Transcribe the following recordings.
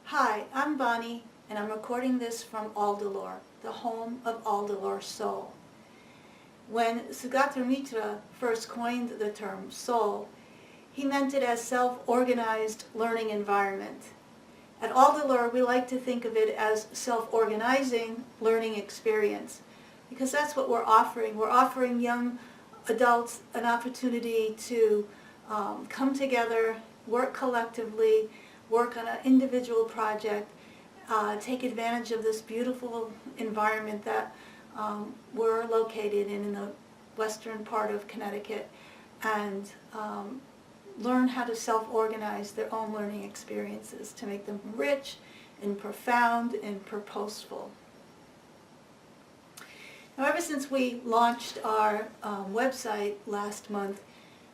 Hi, I'm Bonnie, and I'm recording this from Alderlore, the home of Alderlore Soul. When Sugata Mitra first coined the term soul, he meant it as self-organized learning environment. At Alderlore, we like to think of it as self-organizing learning experience, because that's what we're offering. We're offering young adults an opportunity to come together, work collectively, work on an individual project, take advantage of this beautiful environment that we're located in the western part of Connecticut, and learn how to self-organize their own learning experiences to make them rich and profound and purposeful. Now, ever since we launched our website last month,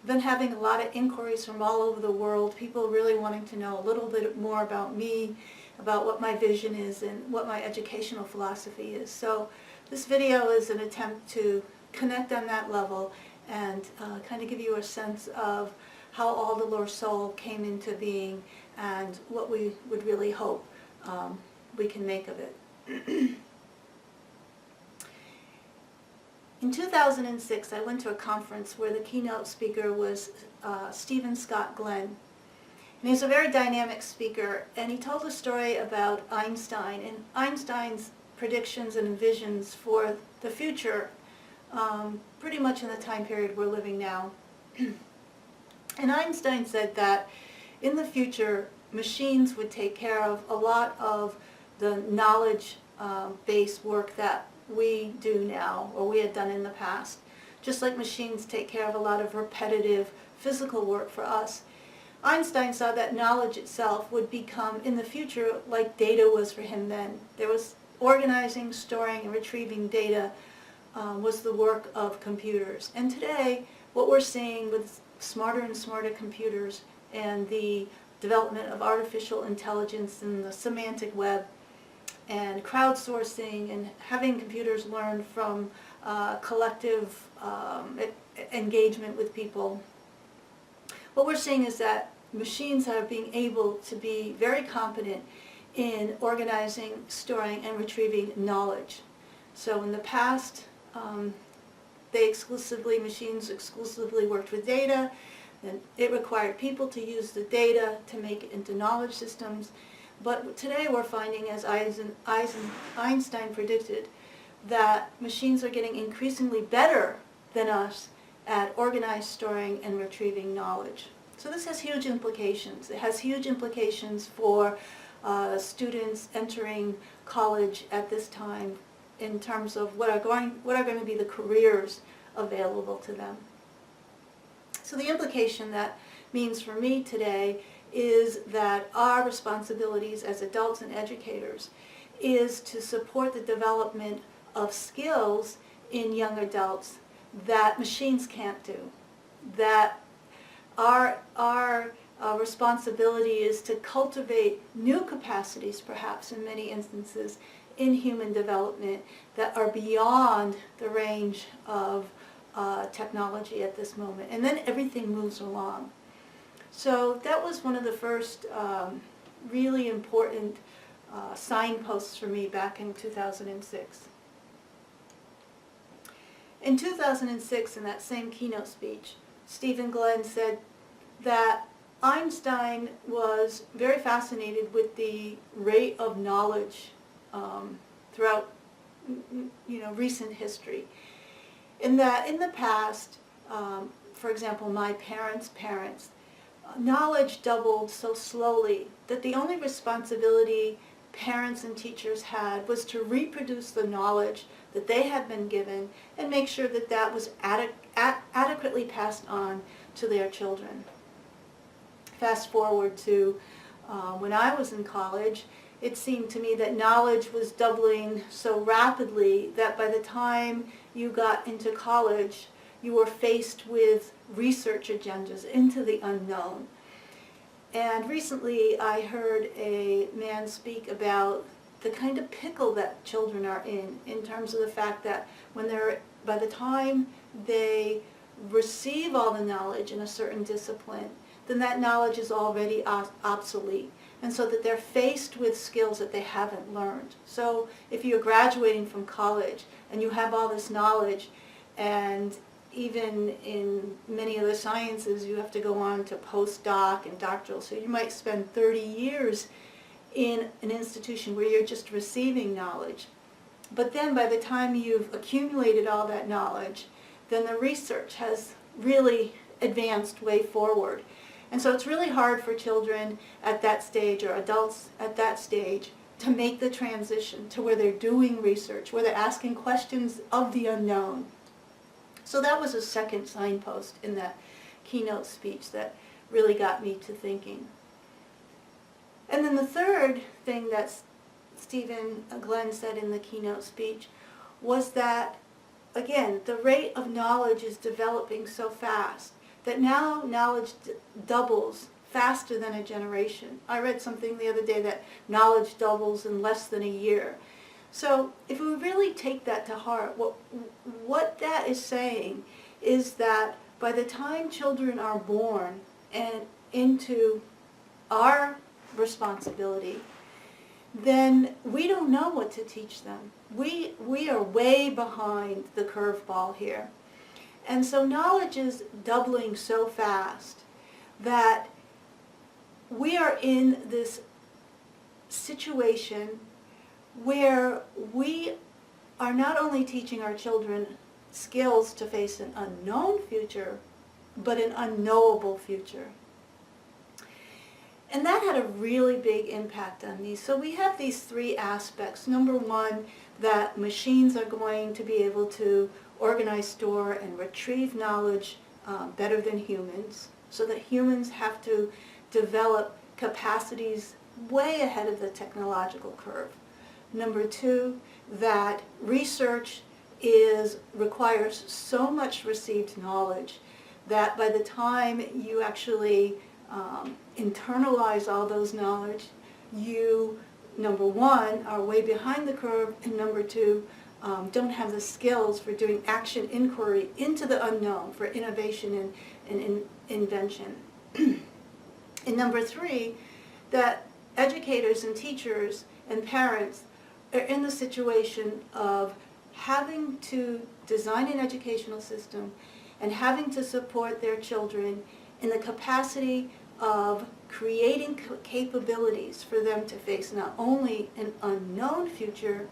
I've been having a lot of inquiries from all over the world, people really wanting to know a little bit more about me, about what my vision is and what my educational philosophy is. So this video is an attempt to connect on that level and kind of give you a sense of how Alderlore Soul came into being and what we would really hope we can make of it. In 2006, I went to a conference where the keynote speaker was Stephen Scott Glenn. And he's a very dynamic speaker, and he told a story about Einstein and Einstein's predictions and visions for the future, pretty much in the time period we're living now. And Einstein said that in the future, machines would take care of a lot of the knowledge-based work that we do now, or we had done in the past. Just like machines take care of a lot of repetitive physical work for us, Einstein saw that knowledge itself would become, in the future, like data was for him then. There was organizing, storing, and retrieving data was the work of computers. And today, what we're seeing with smarter and smarter computers and the development of artificial intelligence and the semantic web and crowdsourcing and having computers learn from collective engagement with people, what we're seeing is that machines are being able to be very competent in organizing, storing, and retrieving knowledge. So in the past, machines exclusively worked with data, and it required people to use the data to make it into knowledge systems. But today we're finding, as Einstein predicted, that machines are getting increasingly better than us at organized, storing, and retrieving knowledge. So this has huge implications. It has huge implications for students entering college at this time in terms of what are going to be the careers available to them. So the implication that means for me today is that our responsibilities as adults and educators is to support the development of skills in young adults that machines can't do. That our responsibility is to cultivate new capacities, perhaps in many instances, in human development that are beyond the range of technology at this moment. And then everything moves along. So that was one of the first really important signposts for me back in 2006. In 2006, in that same keynote speech, Stephen Glenn said that Einstein was very fascinated with the rate of knowledge throughout recent history. In that in the past, for example, my parents' parents, knowledge doubled so slowly that the only responsibility parents and teachers had was to reproduce the knowledge that they had been given and make sure that that was adequately passed on to their children. Fast forward to when I was in college, it seemed to me that knowledge was doubling so rapidly that by the time you got into college, you were faced with research agendas into the unknown. And recently I heard a man speak about the kind of pickle that children are in terms of the fact that by the time they receive all the knowledge in a certain discipline, then that knowledge is already obsolete. And so that they're faced with skills that they haven't learned. So if you're graduating from college and you have all this knowledge, and even in many other sciences you have to go on to postdoc and doctoral, so you might spend 30 years in an institution where you're just receiving knowledge. But then by the time you've accumulated all that knowledge, then the research has really advanced way forward. And so it's really hard for children at that stage, or adults at that stage, to make the transition to where they're doing research, where they're asking questions of the unknown. So that was a second signpost in that keynote speech that really got me to thinking. And then the third thing that Stephen Glenn said in the keynote speech was that, again, the rate of knowledge is developing so fast that now knowledge doubles faster than a generation. I read something the other day that knowledge doubles in less than a year. So if we really take that to heart, what that is saying is that by the time children are born and into our responsibility, then we don't know what to teach them. We are way behind the curveball here. And so knowledge is doubling so fast that we are in this situation where we are not only teaching our children skills to face an unknown future, but an unknowable future. And that had a really big impact on me. So we have these three aspects. Number one, that machines are going to be able to organize, store, and retrieve knowledge better than humans, so that humans have to develop capacities way ahead of the technological curve. Number two, that research requires so much received knowledge that by the time you actually internalize all those knowledge, you, number one, are way behind the curve, and number two, don't have the skills for doing action inquiry into the unknown, for innovation and invention. And number three, that educators and teachers and parents are in the situation of having to design an educational system and having to support their children in the capacity of creating capabilities for them to face not only an unknown future,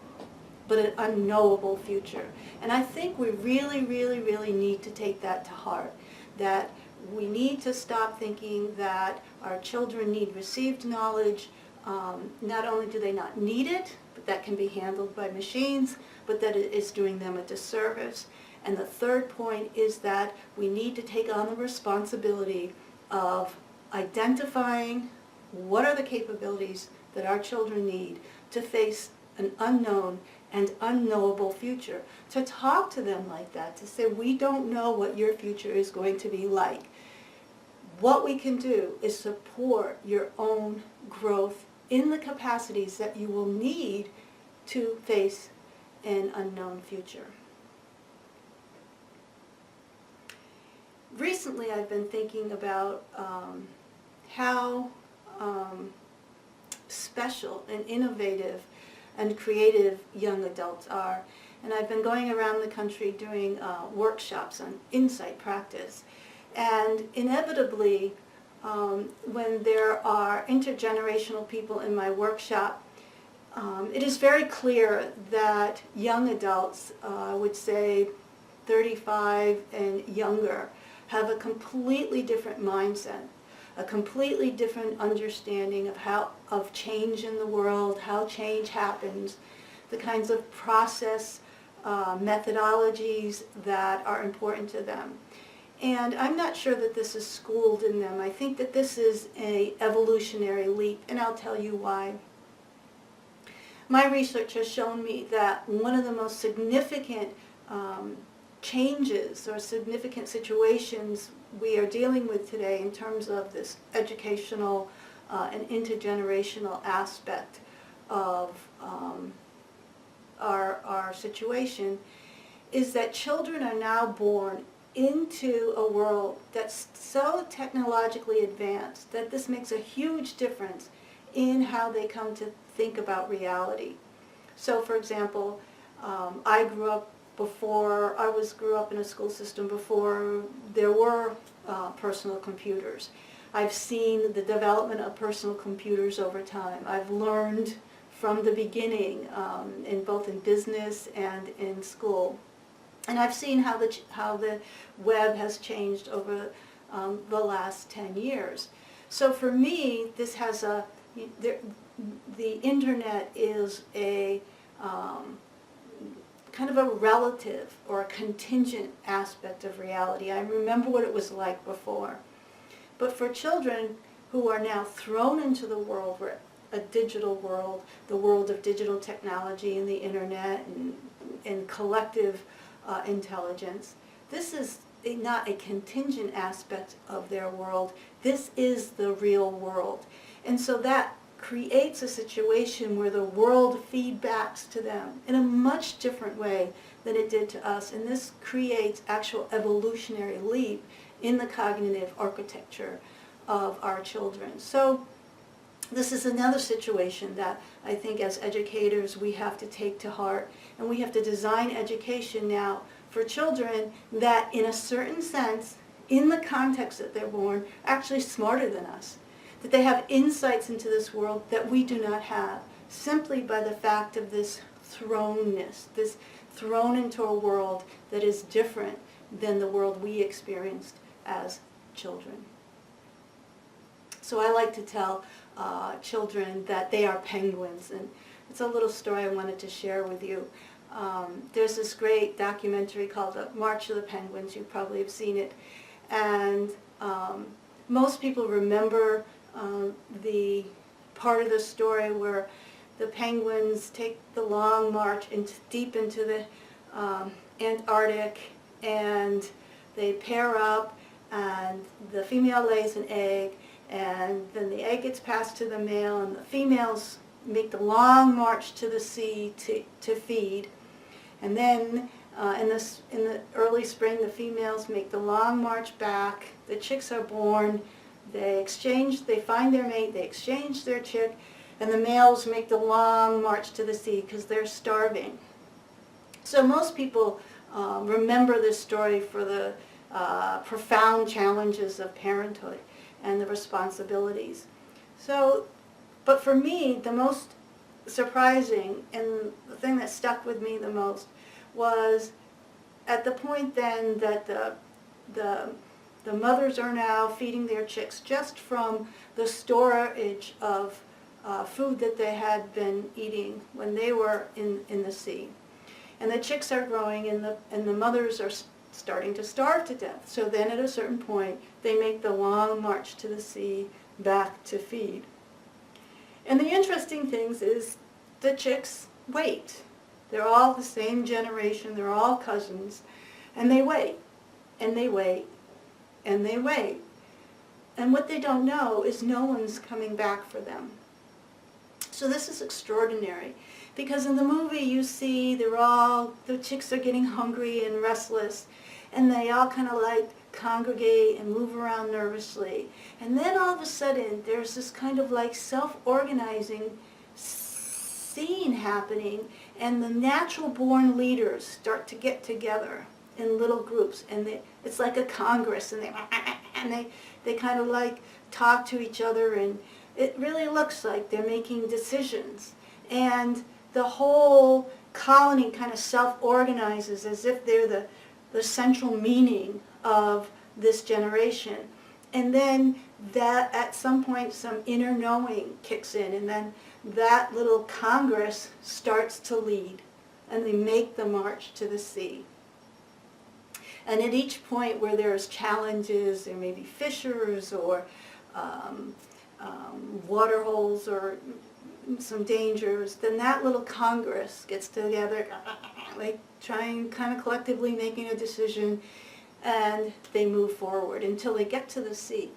but an unknowable future. And I think we really, really, really need to take that to heart, that we need to stop thinking that our children need received knowledge. Not only do they not need it, but that can be handled by machines, but that it is doing them a disservice. And the third point is that we need to take on the responsibility of identifying what are the capabilities that our children need to face an unknown and unknowable future. To talk to them like that, to say, we don't know what your future is going to be like. What we can do is support your own growth in the capacities that you will need to face an unknown future. Recently I've been thinking about how special and innovative and creative young adults are. And I've been going around the country doing workshops on insight practice. And inevitably, when there are intergenerational people in my workshop, it is very clear that young adults, I would say 35 and younger, have a completely different mindset, a completely different understanding of change in the world, how change happens, the kinds of process methodologies that are important to them. And I'm not sure that this is schooled in them. I think that this is an evolutionary leap, and I'll tell you why. My research has shown me that one of the most significant changes or significant situations we are dealing with today in terms of this educational and intergenerational aspect of our situation is that children are now born into a world that's so technologically advanced that this makes a huge difference in how they come to think about reality. So, for example, I grew up in a school system before there were personal computers. I've seen the development of personal computers over time. I've learned from the beginning, both in business and in school. And I've seen how the web has changed over the last 10 years. So for me, this has the internet is a kind of a relative or a contingent aspect of reality. I remember what it was like before. But for children who are now thrown into the world, a digital world, the world of digital technology and the internet and collective intelligence, this is not a contingent aspect of their world. This is the real world. And so that creates a situation where the world feedbacks to them in a much different way than it did to us. And this creates actual evolutionary leap in the cognitive architecture of our children. So this is another situation that I think as educators we have to take to heart, and we have to design education now for children that in a certain sense, in the context that they're born, are actually smarter than us. That they have insights into this world that we do not have, simply by the fact of this thrownness, this thrown into a world that is different than the world we experienced as children. So I like to tell children that they are penguins, and it's a little story I wanted to share with you. There's this great documentary called March of the Penguins. You probably have seen it, and most people remember the part of the story where the penguins take the long march deep into the Antarctic, and they pair up, and the female lays an egg, and then the egg gets passed to the male, and the females make the long march to the sea to feed. And then in the early spring, the females make the long march back. The chicks are born. They find their mate, they exchange their chick, and the males make the long march to the sea because they're starving. So most people remember this story for the profound challenges of parenthood and the responsibilities. So, but for me, the most surprising and the thing that stuck with me the most was at the point then that the mothers are now feeding their chicks just from the storage of food that they had been eating when they were in the sea. And the chicks are growing, and the mothers are starting to starve to death. So then at a certain point, they make the long march to the sea back to feed. And the interesting thing is the chicks wait. They're all the same generation, they're all cousins, and they wait, and they wait, and they wait. And what they don't know is no one's coming back for them. So this is extraordinary, because in the movie you see the chicks are getting hungry and restless, and they all kind of like congregate and move around nervously. And then all of a sudden there's this kind of like self-organizing scene happening, and the natural born leaders start to get together in little groups, and it's like a congress, and they kind of like talk to each other, and it really looks like they're making decisions, and the whole colony kind of self-organizes as if they're the central meaning of this generation. And then that at some point some inner knowing kicks in, and then that little congress starts to lead, and they make the march to the sea. And at each point where there's challenges, there may be fissures or water holes or some dangers, then that little congress gets together, like trying kind of collectively making a decision, and they move forward until they get to the sea.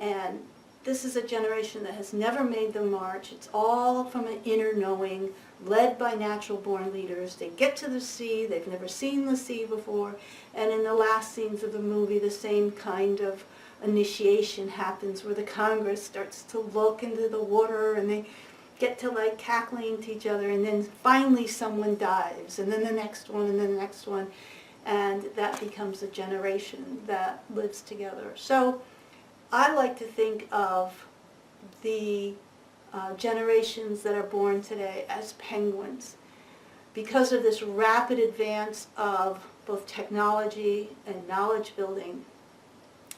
And this is a generation that has never made the march. It's all from an inner knowing, led by natural-born leaders. They get to the sea, they've never seen the sea before, and in the last scenes of the movie, the same kind of initiation happens where the Congress starts to look into the water and they get to like cackling to each other, and then finally someone dives, and then the next one, and then the next one, and that becomes a generation that lives together. So I like to think of the generations that are born today as penguins. Because of this rapid advance of both technology and knowledge building,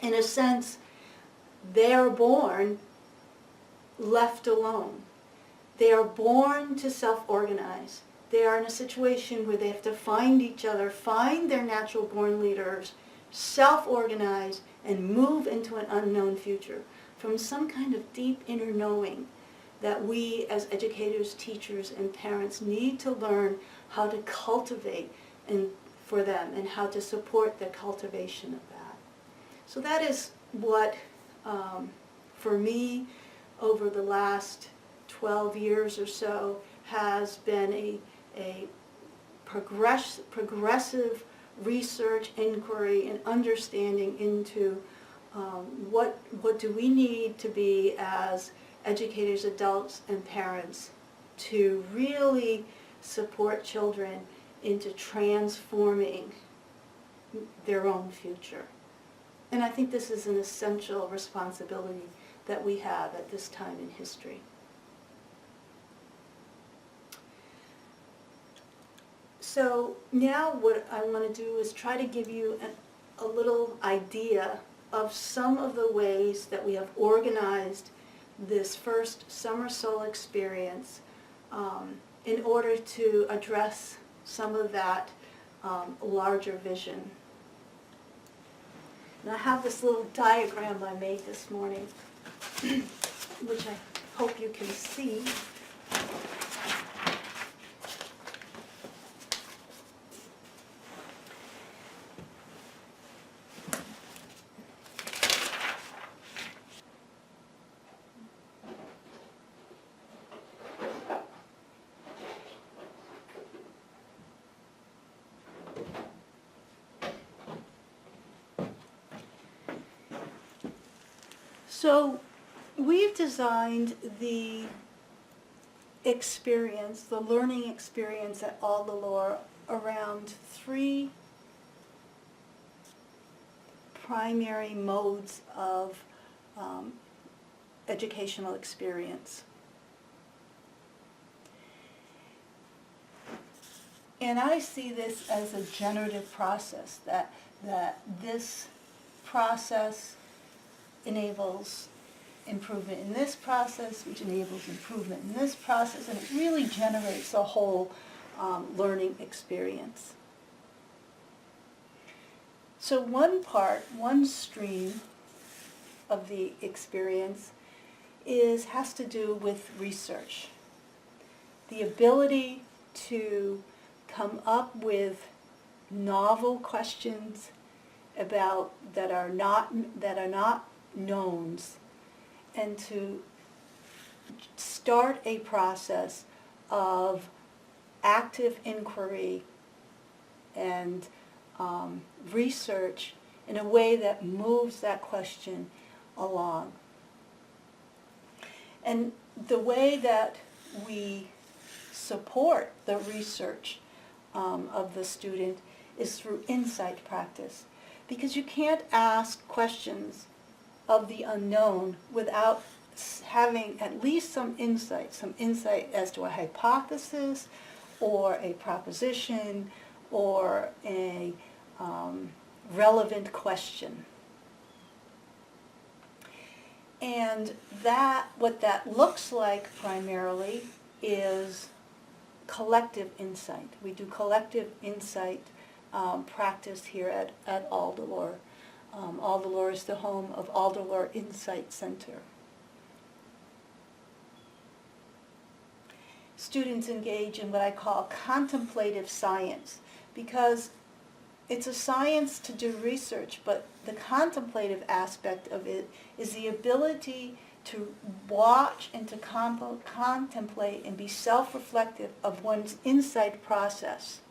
in a sense, they are born left alone. They are born to self-organize. They are in a situation where they have to find each other, find their natural-born leaders, self-organize, and move into an unknown future from some kind of deep inner knowing that we as educators, teachers, and parents need to learn how to cultivate for them and how to support the cultivation of that. So that is what, for me, over the last 12 years or so, has been a progressive research, inquiry, and understanding into what do we need to be as educators, adults, and parents to really support children into transforming their own future. And I think this is an essential responsibility that we have at this time in history. So now what I want to do is try to give you a little idea of some of the ways that we have organized this first summer soul experience in order to address some of that larger vision. And I have this little diagram I made this morning, which I hope you can see. So we've designed the experience, the learning experience at Alderlore around 3 primary modes of educational experience. And I see this as a generative process, that this process enables improvement in this process, which enables improvement in this process, and it really generates a whole learning experience. So one stream of the experience has to do with research. The ability to come up with novel questions about that are not knowns, and to start a process of active inquiry and research in a way that moves that question along. And the way that we support the research of the student is through insight practice, because you can't ask questions of the unknown without having at least some insight as to a hypothesis or a proposition or a relevant question. And what that looks like primarily is collective insight. We do collective insight practice here at Alderlore. Alderlore is the home of Alderlore Insight Center. Students engage in what I call contemplative science, because it's a science to do research, but the contemplative aspect of it is the ability to watch and to contemplate and be self-reflective of one's insight process.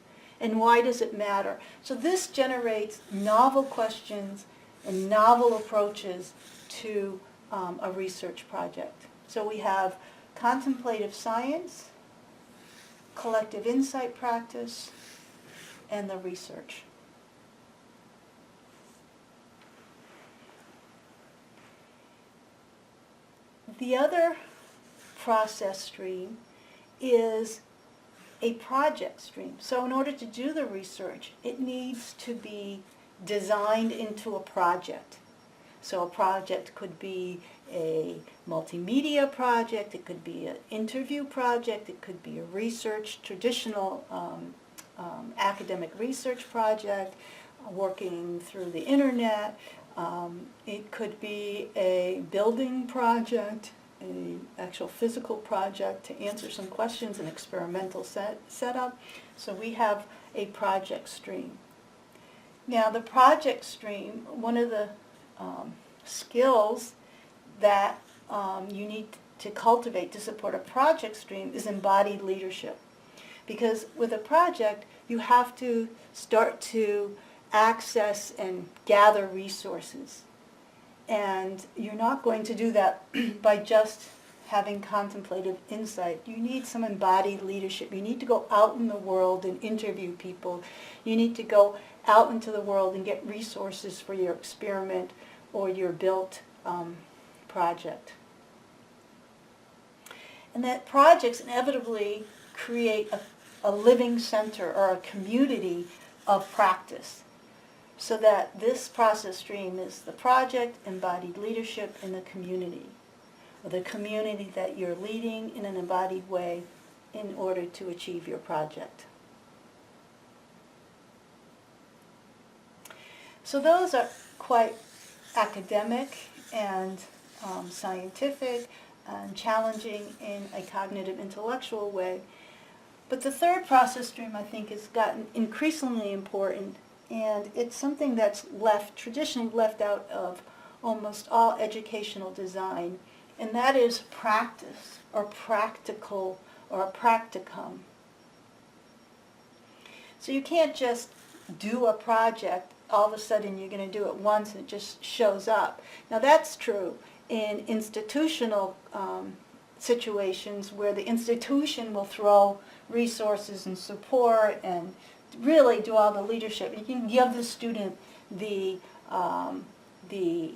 And why does it matter? So this generates novel questions and novel approaches to a research project. So we have contemplative science, collective insight practice, and the research. The other process stream is a project stream. So in order to do the research, it needs to be designed into a project. So a project could be a multimedia project, it could be an interview project, it could be a research, traditional academic research project, working through the internet. It could be a building project, an actual physical project to answer some questions, an experimental setup. So we have a project stream. Now the project stream, one of the skills that you need to cultivate to support a project stream is embodied leadership. Because with a project, you have to start to access and gather resources. And you're not going to do that by just having contemplative insight. You need some embodied leadership. You need to go out in the world and interview people. You need to go out into the world and get resources for your experiment or your built project. And that projects inevitably create a living center or a community of practice. So that this process stream is the project, embodied leadership, and the community. Or the community that you're leading in an embodied way in order to achieve your project. So those are quite academic and scientific and challenging in a cognitive intellectual way. But the third process stream, I think, has gotten increasingly important, and it's something that's traditionally left out of almost all educational design, and that is practice or practical or a practicum. So you can't just do a project, all of a sudden you're going to do it once and it just shows up. Now that's true in institutional situations where the institution will throw resources and support and really do all the leadership. You can give the student the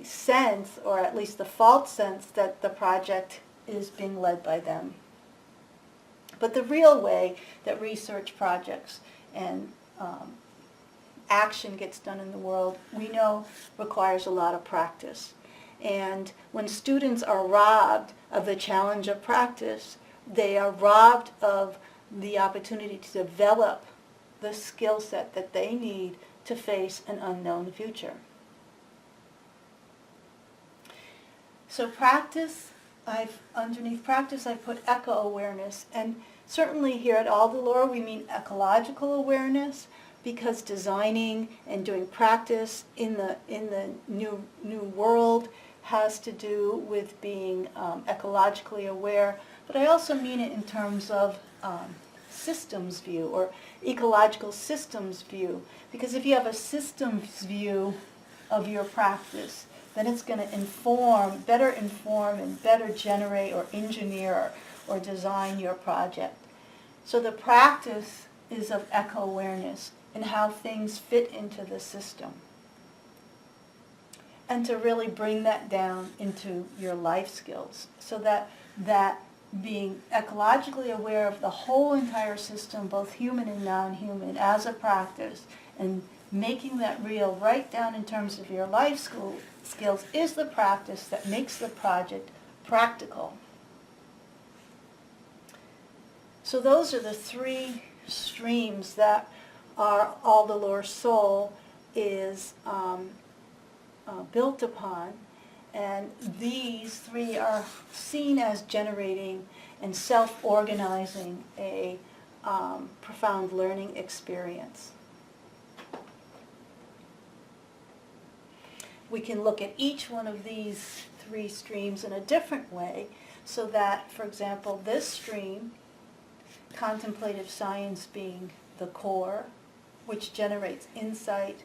sense, or at least the false sense, that the project is being led by them. But the real way that research projects and action gets done in the world, we know requires a lot of practice. And when students are robbed of the challenge of practice, they are robbed of the opportunity to develop the skill set that they need to face an unknown future. So practice, underneath practice I've put eco-awareness, and certainly here at Alderlore we mean ecological awareness, because designing and doing practice in the new world has to do with being ecologically aware, but I also mean it in terms of systems view or ecological systems view, because if you have a systems view of your practice, then it's going to better inform and better generate or engineer or design your project. So the practice is of eco-awareness and how things fit into the system. And to really bring that down into your life skills, so that being ecologically aware of the whole entire system, both human and non-human, as a practice, and making that real right down in terms of your life skills is the practice that makes the project practical. So those are the three streams that our Alderlore soul is built upon, and these three are seen as generating and self-organizing a profound learning experience. We can look at each one of these three streams in a different way, so that, for example, this stream, contemplative science being the core, which generates insight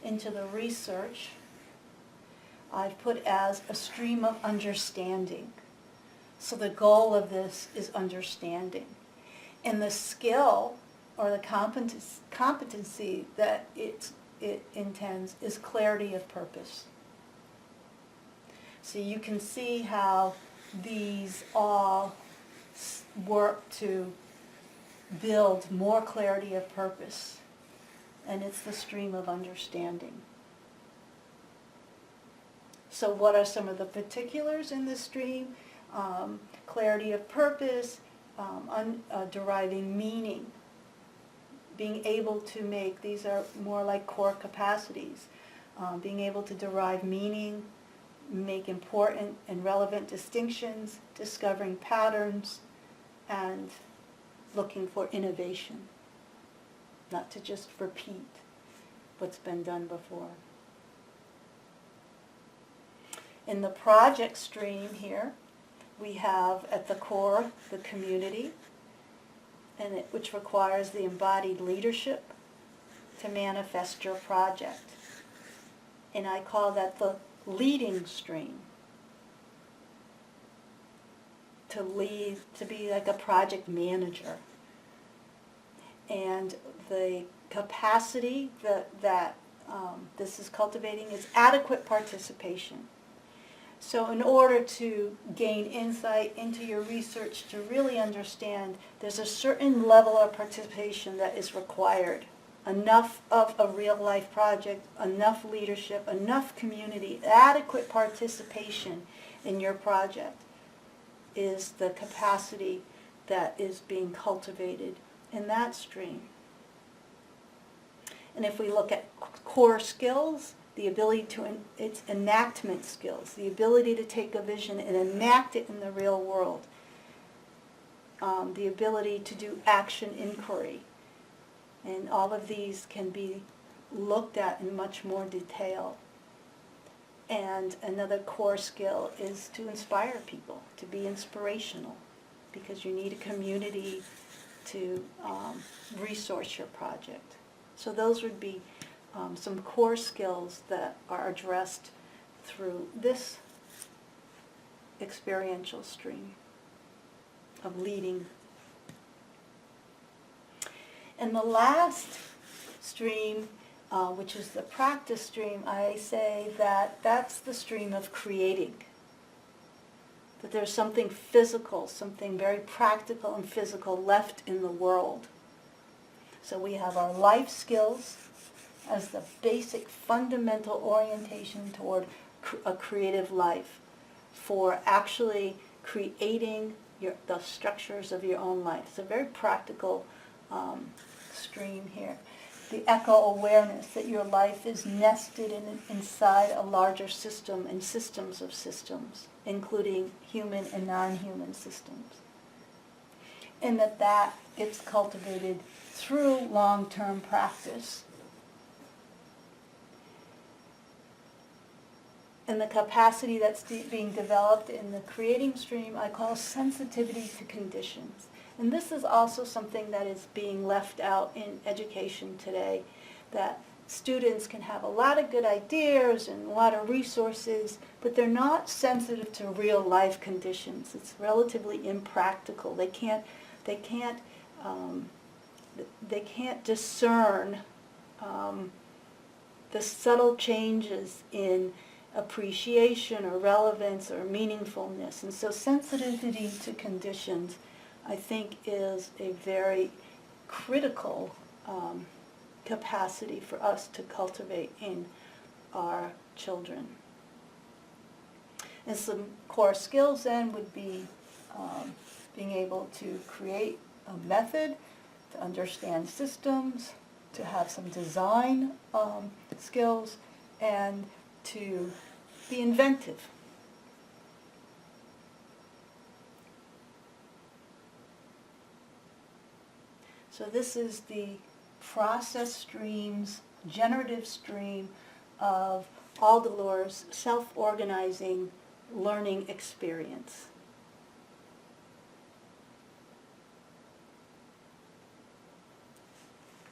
into the research, I've put as a stream of understanding. So the goal of this is understanding. And the skill or the competency that it intends is clarity of purpose. So you can see how these all work to build more clarity of purpose. And it's the stream of understanding. So what are some of the particulars in this stream? Clarity of purpose, deriving meaning, being able to make, these are more like core capacities, being able to derive meaning, make important and relevant distinctions, discovering patterns, and looking for innovation, not to just repeat what's been done before. In the project stream here, we have at the core the community, which requires the embodied leadership to manifest your project. And I call that the leading stream. To lead, to be like a project manager. And the capacity that this is cultivating is adequate participation. So in order to gain insight into your research, to really understand, there's a certain level of participation that is required. Enough of a real-life project, enough leadership, enough community, adequate participation in your project is the capacity that is being cultivated in that stream. And if we look at core skills, the ability to, it's enactment skills, the ability to take a vision and enact it in the real world, the ability to do action inquiry. And all of these can be looked at in much more detail. And another core skill is to inspire people, to be inspirational, because you need a community to resource your project. So those would be some core skills that are addressed through this experiential stream of leading. And the last stream, which is the practice stream, I say that that's the stream of creating. That there's something physical, something very practical and physical left in the world. So we have our life skills as the basic fundamental orientation toward a creative life, for actually creating the structures of your own life. It's a very practical stream here. The eco-awareness that your life is nested inside a larger system and systems of systems, including human and non-human systems. And that it's cultivated through long-term practice. And the capacity that's being developed in the creating stream I call sensitivity to conditions. And this is also something that is being left out in education today, that students can have a lot of good ideas and a lot of resources, but they're not sensitive to real life conditions. It's relatively impractical. They can't discern the subtle changes in appreciation or relevance or meaningfulness. And so sensitivity to conditions, I think, is a very critical capacity for us to cultivate in our children. And some core skills then would be being able to create a method, to understand systems, to have some design skills, and to be inventive. So this is the process streams, generative stream of Alderlore's self-organizing learning experience.